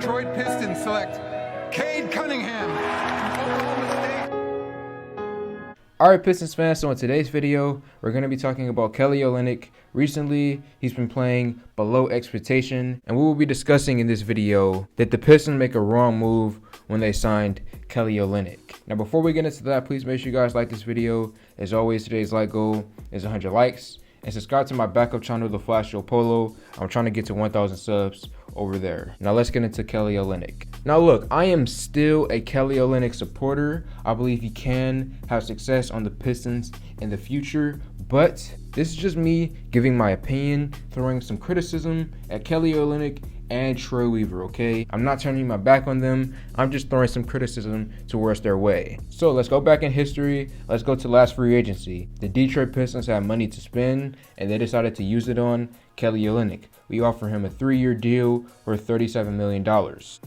Detroit Pistons select Cade Cunningham from Oklahoma State. Alright, Pistons fans, so in today's video, we're going to be talking about Kelly Olynyk. Recently, he's been playing below expectation, and we will be discussing in this video that the Pistons make a wrong move when they signed Kelly Olynyk. Now, before we get into that, please make sure you guys like this video. As always, today's like goal is 100 likes. And subscribe to my backup channel, The Flash Joe Polo. I'm trying to get to 1,000 subs over there. Now let's get into Kelly Olynyk. Now look, I am still a Kelly Olynyk supporter. I believe he can have success on the Pistons in the future, but this is just me giving my opinion, throwing some criticism at Kelly Olynyk and Troy Weaver, okay? I'm not turning my back on them. I'm just throwing some criticism towards their way. So let's go back in history. Let's go to last free agency. The Detroit Pistons had money to spend, and they decided to use it on Kelly Olynyk. We offered him a 3-year deal for $37 million.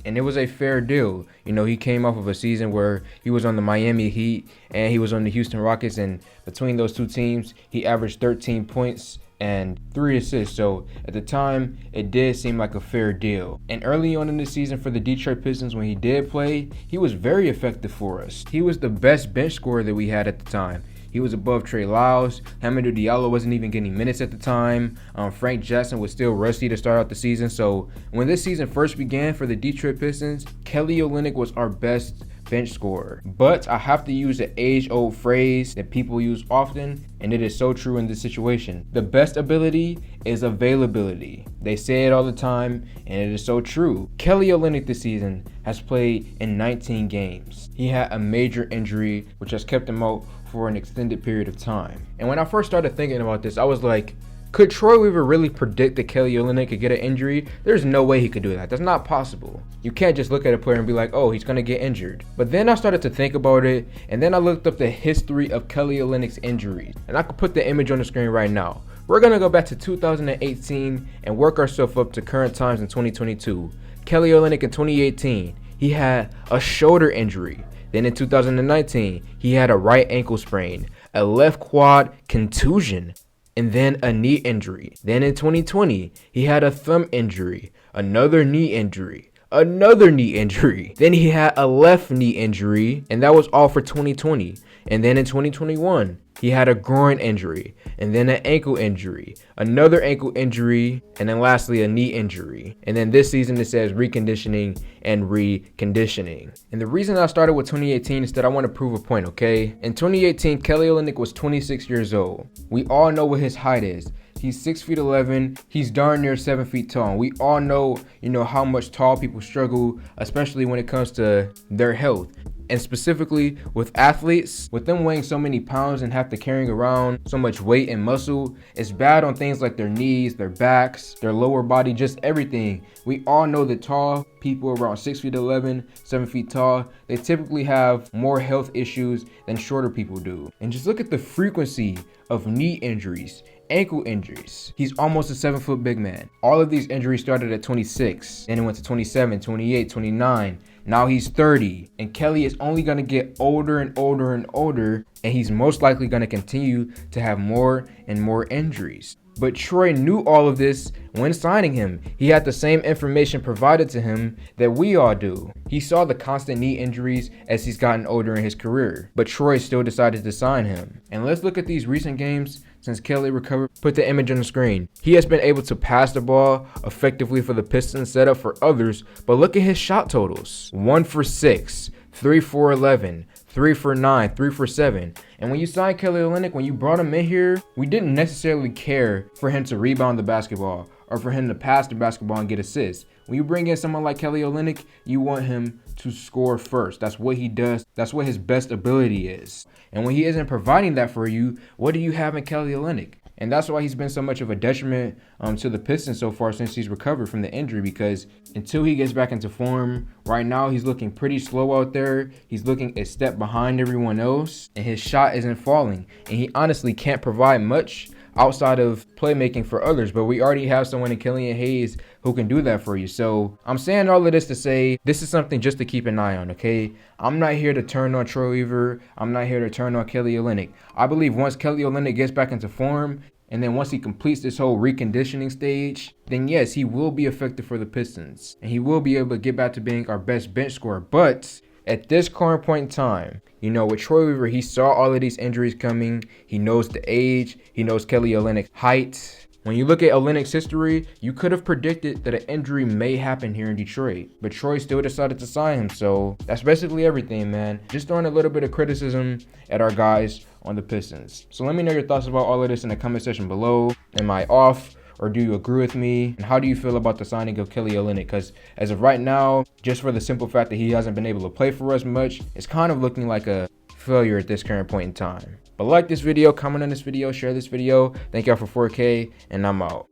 And it was a fair deal. You know, he came off of a season where he was on the Miami Heat and he was on the Houston Rockets, and between those two teams, he averaged 13 points and 3 assists. So at the time, it did seem like a fair deal. And early on in the season for the Detroit Pistons, when he did play, he was very effective for us. He was the best bench scorer that we had at the time. He was above Trey Lyles. Hamidou Diallo wasn't even getting minutes at the time. Frank Jackson was still rusty to start out the season. So when this season first began for the Detroit Pistons, Kelly Olynyk was our best bench scorer. But I have to use the age-old phrase that people use often, and it is so true in this situation. The best ability is availability. They say it all the time, and it is so true. Kelly Olynyk this season has played in 19 games. He had a major injury, which has kept him out for an extended period of time. And when I first started thinking about this, I was like, could Troy Weaver really predict that Kelly Olynyk could get an injury? There's no way he could do that. That's not possible. You can't just look at a player and be like, oh, he's gonna get injured. But then I started to think about it, and then I looked up the history of Kelly Olynyk's injuries. And I could put the image on the screen right now. We're gonna go back to 2018 and work ourselves up to current times in 2022. Kelly Olynyk in 2018, he had a shoulder injury. Then in 2019, he had a right ankle sprain, a left quad contusion, and then a knee injury. Then in 2020, he had a thumb injury, another knee injury, another knee injury. Then he had a left knee injury, and that was all for 2020. And then in 2021, he had a groin injury, and then an ankle injury, another ankle injury, and then lastly a knee injury. And then this season it says reconditioning and reconditioning. And the reason I started with 2018 is that I want to prove a point, okay? In 2018, Kelly Olynyk was 26 years old. We all know what his height is. He's 6'11". He's darn near 7 feet tall. We all know, how much tall people struggle, especially when it comes to their health. And specifically with athletes, with them weighing so many pounds and have to carrying around so much weight and muscle, it's bad on things like their knees, their backs, their lower body, just everything. We all know that tall people around 6'11", 7 feet tall, they typically have more health issues than shorter people do. And just look at the frequency of knee injuries, ankle injuries. He's almost a 7-foot big man. All of these injuries started at 26, then it went to 27, 28, 29. Now he's 30, and Kelly is only going to get older and older and older, and he's most likely going to continue to have more and more injuries. But Troy knew all of this when signing him. He had the same information provided to him that we all do. He saw the constant knee injuries as he's gotten older in his career, but Troy still decided to sign him. And let's look at these recent games since Kelly recovered. Put the image on the screen. He has been able to pass the ball effectively for the Pistons, set up for others, but look at his shot totals. 1 for 6, 3 for 11, 3 for 9, 3 for 7. And when you signed Kelly Olynyk, when you brought him in here, we didn't necessarily care for him to rebound the basketball or for him to pass the basketball and get assists. When you bring in someone like Kelly Olynyk, you want him to score first. That's what he does. That's what his best ability is. And when he isn't providing that for you, what do you have in Kelly Olynyk? And that's why he's been so much of a detriment to the Pistons so far since he's recovered from the injury, because until he gets back into form, right now he's looking pretty slow out there. He's looking a step behind everyone else, and his shot isn't falling. And he honestly can't provide much outside of playmaking for others, but we already have someone in Killian Hayes who can do that for you. So I'm saying all of this to say this is something just to keep an eye on, okay? I'm not here to turn on Troy Weaver. I'm not here to turn on Kelly Olynyk. I believe once Kelly Olynyk gets back into form And then once he completes this whole reconditioning stage, then yes, he will be effective for the Pistons. And he will be able to get back to being our best bench scorer. But at this current point in time, you know, with Troy Weaver, he saw all of these injuries coming. He knows the age. He knows Kelly Olynyk's height. When you look at Olynyk's history, you could have predicted that an injury may happen here in Detroit, but Troy still decided to sign him. So that's basically everything, man. Just throwing a little bit of criticism at our guys on the Pistons. So let me know your thoughts about all of this in the comment section below. Am I off, or do you agree with me? And how do you feel about the signing of Kelly Olynyk? Because as of right now, just for the simple fact that he hasn't been able to play for us much, it's kind of looking like a failure at this current point in time. But like this video, comment on this video, share this video. Thank y'all for 4K, and I'm out.